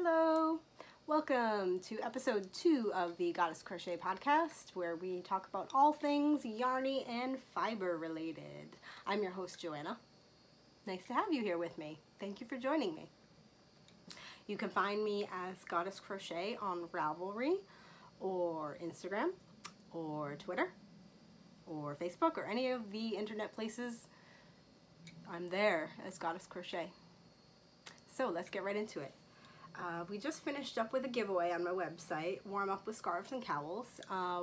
Hello! Welcome to episode 2 of the Goddess Crochet podcast, where we talk about all things yarny and fiber related. I'm your host, Joanna. Nice to have you here with me. Thank you for joining me. You can find me as Goddess Crochet on Ravelry or Instagram or Twitter or Facebook or any of the internet places. I'm there as Goddess Crochet. So let's get right into it. We just finished up with a giveaway on my website, Warm Up with Scarves and Cowls.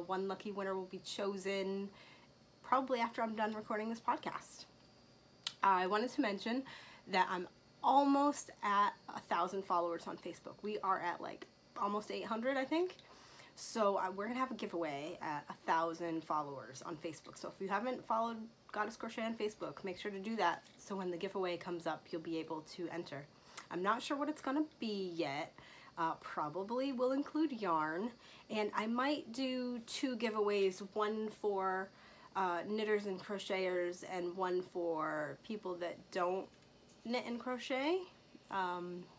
One lucky winner will be chosen probably after I'm done recording this podcast. I wanted to mention that I'm almost at 1,000 followers on Facebook. We are at like almost 800, I think. So we're gonna have a giveaway at 1,000 followers on Facebook. So if you haven't followed Goddess Crochet on Facebook, make sure to do that. So when the giveaway comes up, you'll be able to enter. I'm not sure what it's gonna be yet. Probably will include yarn, and I might do 2 giveaways, one for knitters and crocheters and one for people that don't knit and crochet.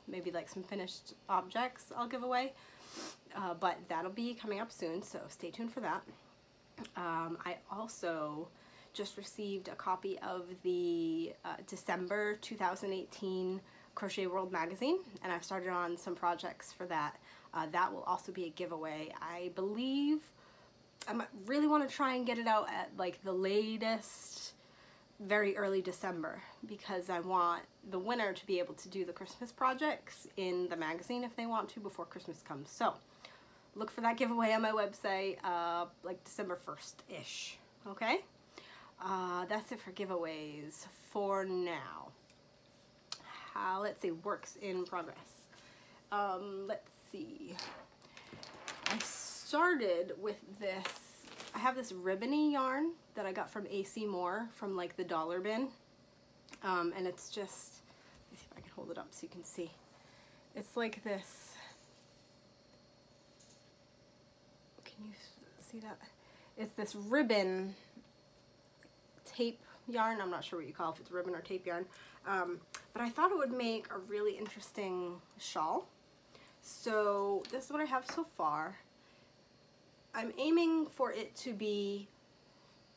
Maybe like some finished objects I'll give away, but that'll be coming up soon, so stay tuned for that. I also just received a copy of the December 2018 Crochet World magazine, and I've started on some projects for that. That will also be a giveaway. I believe I really want to try and get it out at like the latest very early December, because I want the winner to be able to do the Christmas projects in the magazine if they want to before Christmas comes. So look for that giveaway on my website like December 1st-ish. Okay? That's it for giveaways for now. Let's see, works in progress. Let's see. I started with this. I have this ribbony yarn that I got from AC Moore from like the dollar bin. And it's just, let me see if I can hold it up so you can see. It's like this. Can you see that? It's this ribbon tape yarn. I'm not sure what you call it, if it's ribbon or tape yarn. But I thought it would make a really interesting shawl. So this is what I have so far. I'm aiming for it to be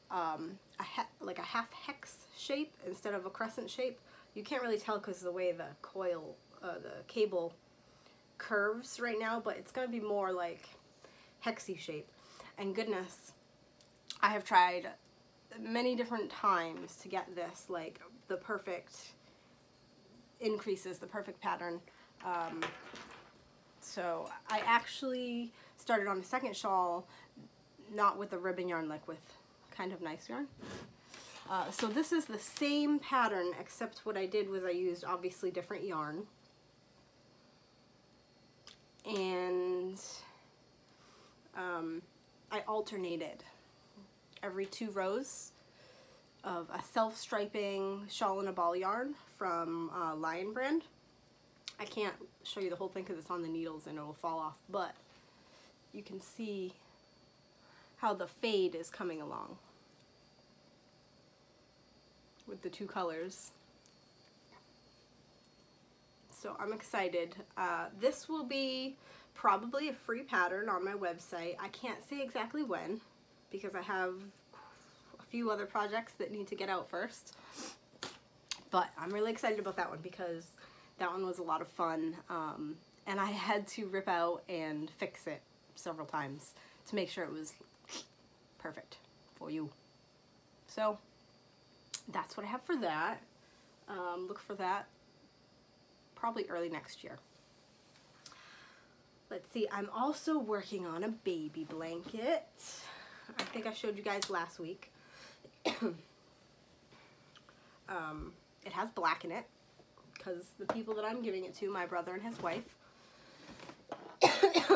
like a half hex shape instead of a crescent shape. You can't really tell because of the way the coil, the cable curves right now, but it's going to be more like hexy shape. And goodness, I have tried many different times to get this like the perfect increases, the perfect pattern. So I actually started on a second shawl, not with the ribbon yarn, like with kind of nice yarn. So this is the same pattern, except what I did was I used obviously different yarn. And I alternated every 2 rows of a self-striping shawl and a ball yarn from Lion brand. I can't show you the whole thing because it's on the needles and it will fall off, but you can see how the fade is coming along with the 2 colors. So I'm excited. This will be probably a free pattern on my website. I can't say exactly when because I have a few other projects that need to get out first. But I'm really excited about that one because that one was a lot of fun. And I had to rip out and fix it several times to make sure it was perfect for you. So that's what I have for that. Look for that probably early next year. Let's see, I'm also working on a baby blanket. I think I showed you guys last week. It has black in it because the people that I'm giving it to, my brother and his wife,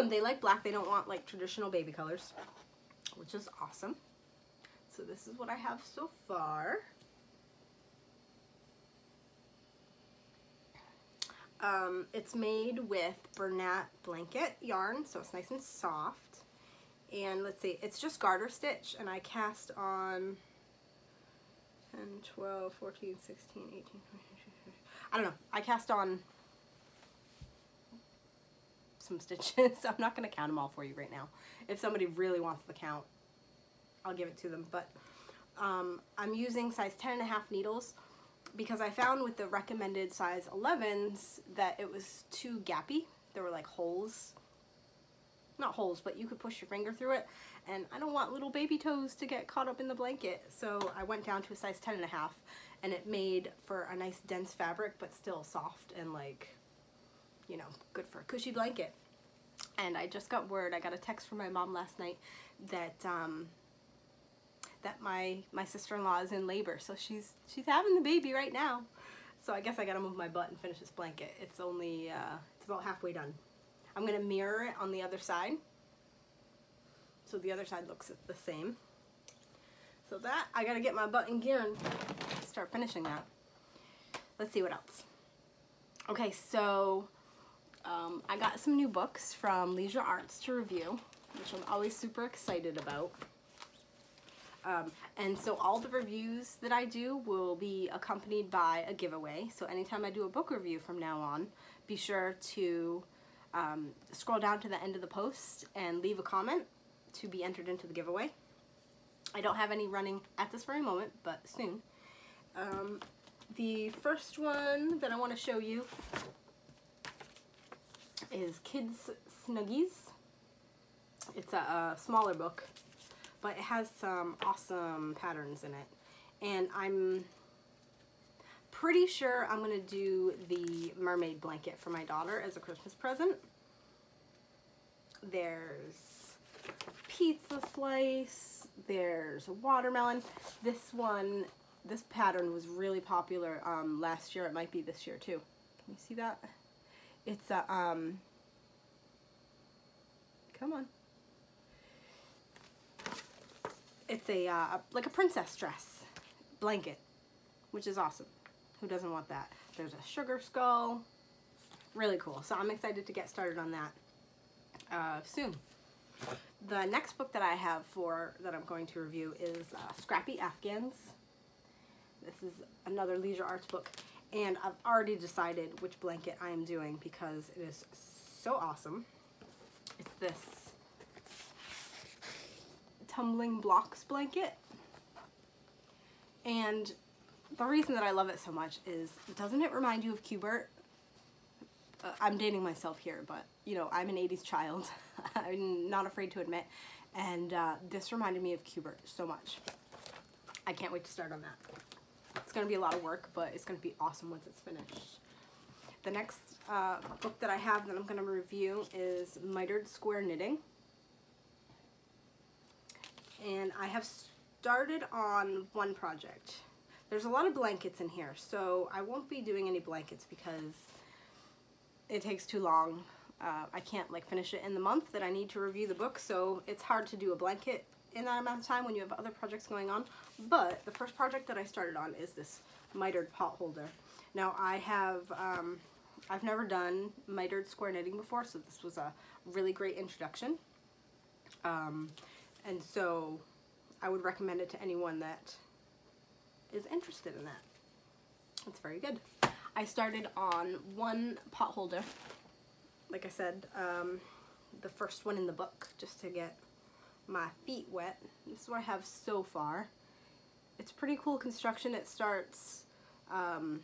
they like black. They don't want like traditional baby colors, which is awesome. So this is what I have so far. It's made with Bernat Blanket yarn, so it's nice and soft. And let's see, it's just garter stitch, and I cast on 10, 12, 14, 16, 18, 20, I don't know. I cast on some stitches. I'm not going to count them all for you right now. If somebody really wants the count, I'll give it to them. But I'm using size 10.5 needles because I found with the recommended size 11s that it was too gappy. There were like holes. Not holes, but you could push your finger through it. And I don't want little baby toes to get caught up in the blanket. So I went down to a size 10.5, and it made for a nice dense fabric, but still soft and like, you know, good for a cushy blanket. And I just got word, I got a text from my mom last night that that my sister-in-law is in labor, so she's having the baby right now. So I guess I gotta move my butt and finish this blanket. It's only it's about halfway done. I'm gonna mirror it on the other side, so the other side looks the same. So that, I gotta get my butt in gear and start finishing that. Let's see what else. Okay, so I got some new books from Leisure Arts to review, which I'm always super excited about. And so all the reviews that I do will be accompanied by a giveaway. So anytime I do a book review from now on, be sure to scroll down to the end of the post and leave a comment to be entered into the giveaway. I don't have any running at this very moment, but soon. The first one that I want to show you is Kids Snuggies. It's a smaller book, but it has some awesome patterns in it. And I'm pretty sure I'm going to do the mermaid blanket for my daughter as a Christmas present. There's pizza slice, there's a watermelon. This pattern was really popular last year. It might be this year too. Can you see that? It's a, come on. It's a, like a princess dress blanket, which is awesome. Who doesn't want that? There's a sugar skull. Really cool. So I'm excited to get started on that soon. The next book that I have that I'm going to review is Scrappy Afghans. This is another Leisure Arts book, and I've already decided which blanket I am doing because it is so awesome. It's this tumbling blocks blanket, and the reason that I love it so much is, doesn't it remind you of Q*bert? I'm dating myself here, but you know, I'm an 80s child. I'm not afraid to admit, and this reminded me of Q*bert so much. I can't wait to start on that. It's going to be a lot of work, but it's going to be awesome once it's finished. The next book that I have that I'm going to review is Mitered Square Knitting. And I have started on one project. There's a lot of blankets in here, so I won't be doing any blankets because it takes too long. I can't like finish it in the month that I need to review the book, so it's hard to do a blanket in that amount of time when you have other projects going on. But the first project that I started on is this mitered pot holder. Now I have, I've never done mitered square knitting before, so this was a really great introduction. And so I would recommend it to anyone that is interested in that. It's very good. I started on one pot holder, like I said, the first one in the book, just to get my feet wet. This is what I have so far. It's pretty cool construction. It starts from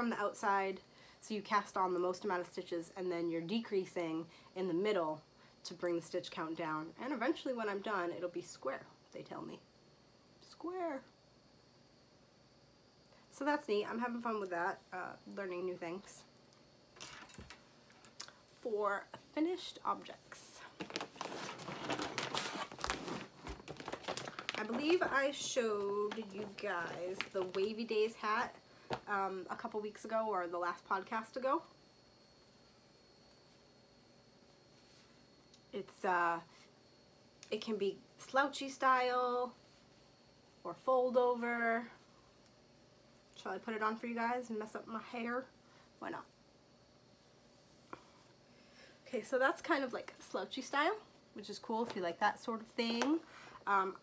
the outside, so you cast on the most amount of stitches, and then you're decreasing in the middle to bring the stitch count down. And eventually when I'm done, it'll be square, they tell me. Square. So that's neat. I'm having fun with that, learning new things. For finished objects, I believe I showed you guys the Wavy Days hat a couple weeks ago, or the last podcast ago. It's it can be slouchy style or fold over. Shall I put it on for you guys and mess up my hair? Why not? Okay, so that's kind of like slouchy style, which is cool if you like that sort of thing. I'm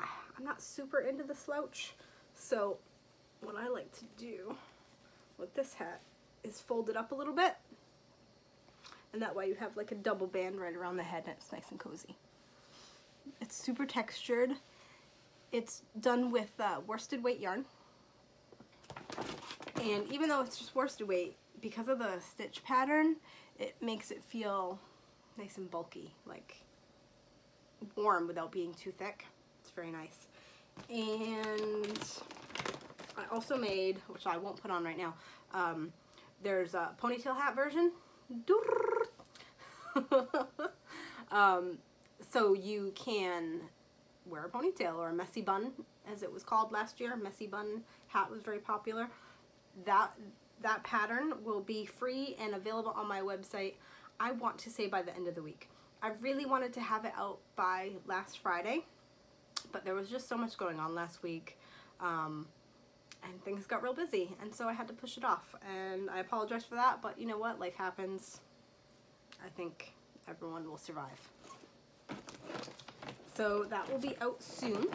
not super into the slouch, so what I like to do with this hat is fold it up a little bit And that way you have like a double band right around the head and it's nice and cozy. It's super textured. It's done with worsted weight yarn. And even though it's just worsted weight, because of the stitch pattern, it makes it feel nice and bulky, like warm without being too thick. It's very nice. And I also made, which I won't put on right now, there's a ponytail hat version. So you can wear a ponytail or a messy bun, as it was called last year. Messy bun hat was very popular. That pattern will be free and available on my website, I want to say by the end of the week. I really wanted to have it out by last Friday, but there was just so much going on last week, and things got real busy, and so I had to push it off, and I apologize for that, but you know what, life happens. I think everyone will survive. So that will be out soon.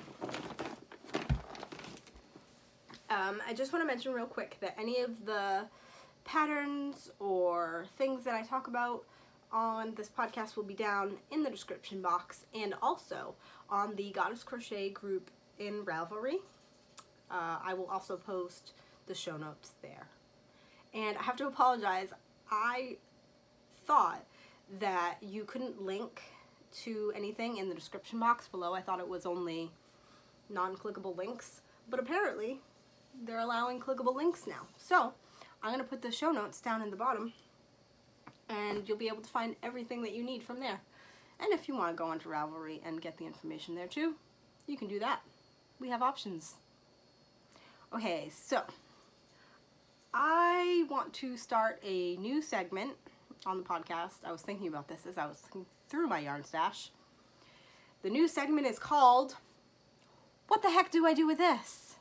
I just want to mention real quick that any of the patterns or things that I talk about on this podcast will be down in the description box, and also on the Goddess Crochet group in Ravelry. I will also post the show notes there. And I have to apologize, I thought that you couldn't link to anything in the description box below. I thought it was only non-clickable links, but apparently they're allowing clickable links now. So I'm going to put the show notes down in the bottom, and you'll be able to find everything that you need from there. And if you want to go onto Ravelry and get the information there too, you can do that. We have options. Okay, so I want to start a new segment on the podcast. I was thinking about this as I was looking through my yarn stash. The new segment is called, What the Heck Do I Do With This?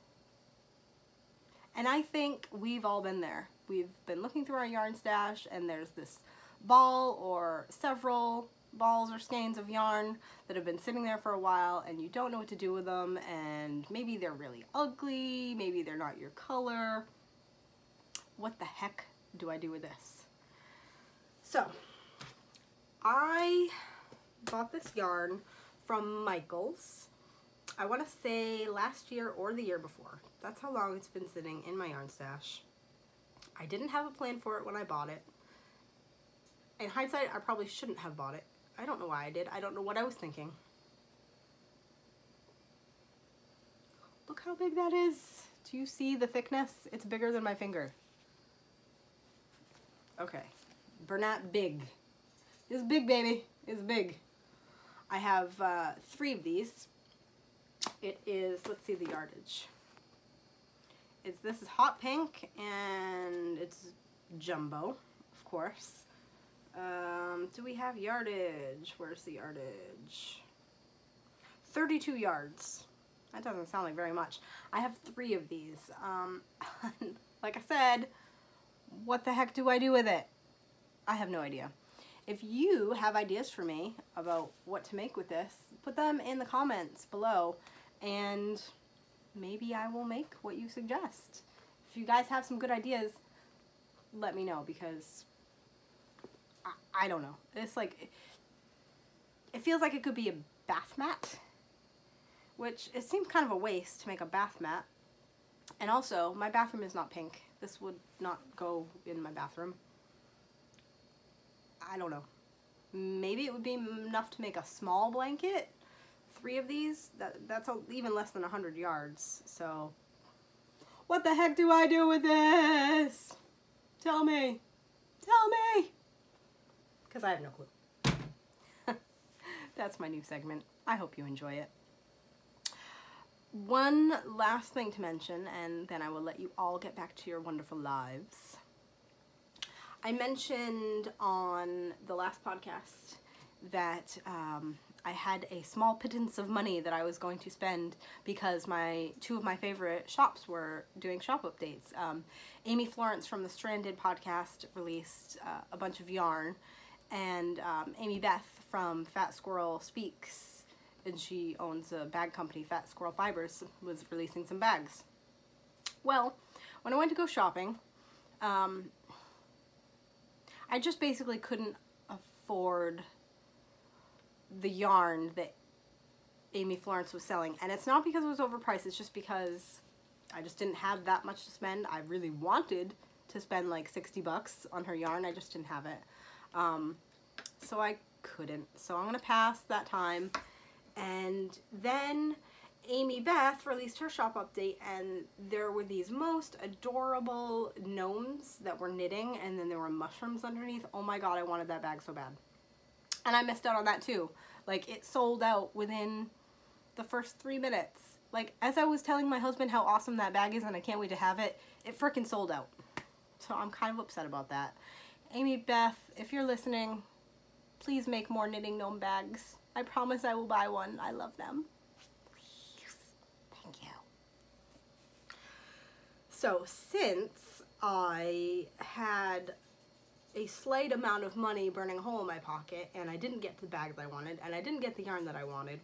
And I think we've all been there. We've been looking through our yarn stash, and there's this ball or several balls or skeins of yarn that have been sitting there for a while, and you don't know what to do with them, and maybe they're really ugly, maybe they're not your color. What the heck do I do with this? So I bought this yarn from Michaels, I want to say last year or the year before. That's how long it's been sitting in my yarn stash. I didn't have a plan for it when I bought it. In hindsight, I probably shouldn't have bought it. I don't know why I did. I don't know what I was thinking. Look how big that is. Do you see the thickness? It's bigger than my finger. Okay. Bernat Big. It's big, baby. It's big. I have 3 of these. It is, let's see the yardage. This is hot pink, and it's jumbo, of course. Do we have yardage? Where's the yardage? 32 yards. That doesn't sound like very much. I have 3 of these. Like I said, what the heck do I do with it? I have no idea. If you have ideas for me about what to make with this, put them in the comments below, and maybe I will make what you suggest. If you guys have some good ideas, let me know, because I don't know. It's like, it feels like it could be a bath mat, which it seems kind of a waste to make a bath mat. And also, my bathroom is not pink. This would not go in my bathroom. I don't know. Maybe it would be enough to make a small blanket. 3 of these, that's even less than 100 yards. So, what the heck do I do with this? Tell me. Tell me. Because I have no clue. That's my new segment. I hope you enjoy it. One last thing to mention, and then I will let you all get back to your wonderful lives. I mentioned on the last podcast that I had a small pittance of money that I was going to spend because 2 of my favorite shops were doing shop updates. Amy Florence from the Stranded podcast released a bunch of yarn, and Amy Beth from Fat Squirrel Speaks, and she owns a bag company, Fat Squirrel Fibers, was releasing some bags. Well, when I went to go shopping, I just basically couldn't afford the yarn that Amy Florence was selling. And it's not because it was overpriced, it's just because I just didn't have that much to spend. I really wanted to spend like 60 bucks on her yarn. I just didn't have it. So I couldn't. So I'm gonna pass that time. And then Amy Beth released her shop update, and there were these most adorable gnomes that were knitting, and then there were mushrooms underneath. Oh my god, I wanted that bag so bad. And I missed out on that too. Like, it sold out within the first 3 minutes. Like, as I was telling my husband how awesome that bag is and I can't wait to have it, it frickin' sold out. So I'm kind of upset about that. Amy Beth, if you're listening, please make more knitting gnome bags. I promise I will buy one. I love them. Please. Thank you. So since I had a slight amount of money burning a hole in my pocket and I didn't get the bag that I wanted and I didn't get the yarn that I wanted,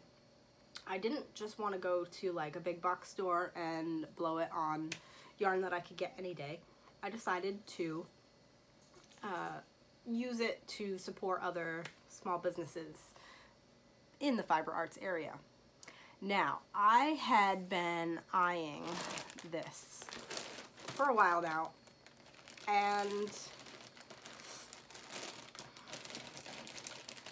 I didn't just want to go to like a big box store and blow it on yarn that I could get any day. I decided to use it to support other small businesses in the fiber arts area. Now, I had been eyeing this for a while now, and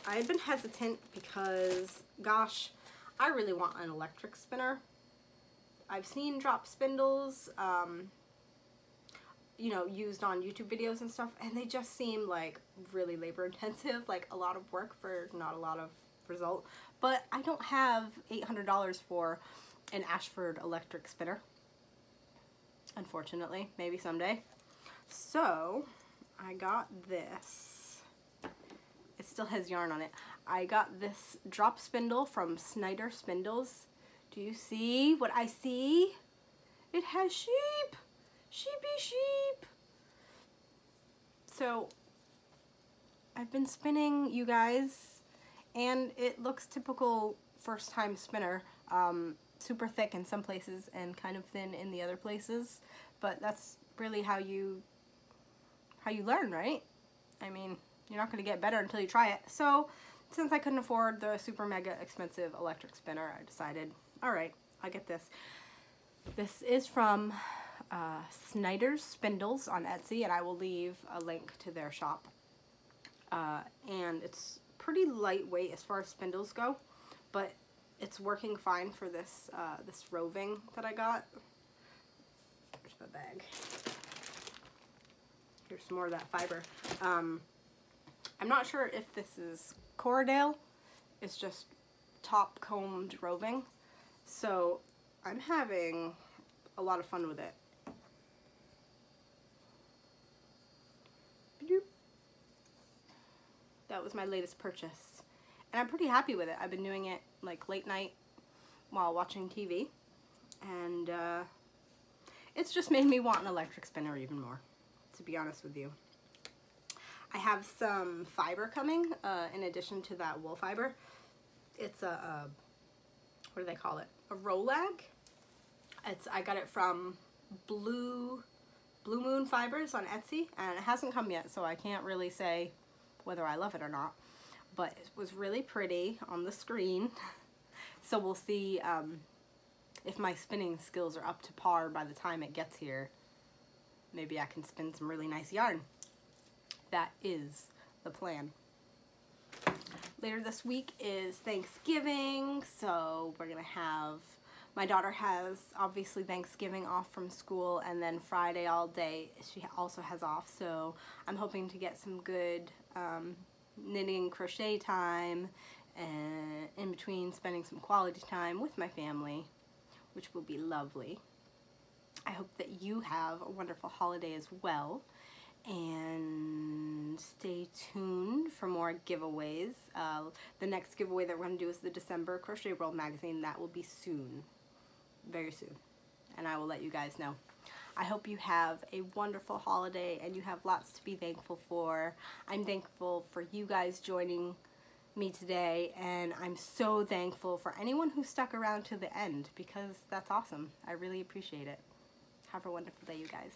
I had been hesitant because, gosh, I really want an electric spinner. I've seen drop spindles, you know, used on YouTube videos and stuff, and they just seem like really labor intensive, like a lot of work for not a lot of result. But I don't have $800 for an Ashford electric spinner, unfortunately. Maybe someday. So I got this. It still has yarn on it. I got this drop spindle from Snyder Spindles. Do you see what I see? It has sheep. Sheepy sheep. So I've been spinning, you guys, and it looks typical first time spinner. Super thick in some places and kind of thin in the other places, but that's really how you learn, right? I mean, you're not going to get better until you try it. So since I couldn't afford the super mega expensive electric spinner, I decided, all right, I'll get this. This is from Snyder's Spindles on Etsy, and I will leave a link to their shop. And it's pretty lightweight as far as spindles go, but it's working fine for this this roving that I got. Here's my bag. Here's some more of that fiber. I'm not sure if this is Corriedale. It's just top combed roving. So I'm having a lot of fun with it. That was my latest purchase. And I'm pretty happy with it. I've been doing it like late night while watching TV. And it's just made me want an electric spinner even more, to be honest with you. I have some fiber coming in addition to that wool fiber. It's a what do they call it? A Rolag. I got it from Blue Moon Fibers on Etsy, and it hasn't come yet, so I can't really say whether I love it or not. But it was really pretty on the screen, so we'll see if my spinning skills are up to par by the time it gets here. Maybe I can spin some really nice yarn. That is the plan. Later this week is Thanksgiving, so we're gonna have, my daughter has obviously Thanksgiving off from school, and then Friday all day she also has off, so I'm hoping to get some good knitting, crochet time, and in between spending some quality time with my family, which will be lovely. I hope that you have a wonderful holiday as well, and stay tuned for more giveaways. The next giveaway that we're going to do is the December Crochet World magazine. That will be soon, very soon, and I will let you guys know. I hope you have a wonderful holiday and you have lots to be thankful for. I'm thankful for you guys joining me today, and I'm so thankful for anyone who stuck around to the end, because that's awesome. I really appreciate it. Have a wonderful day, you guys.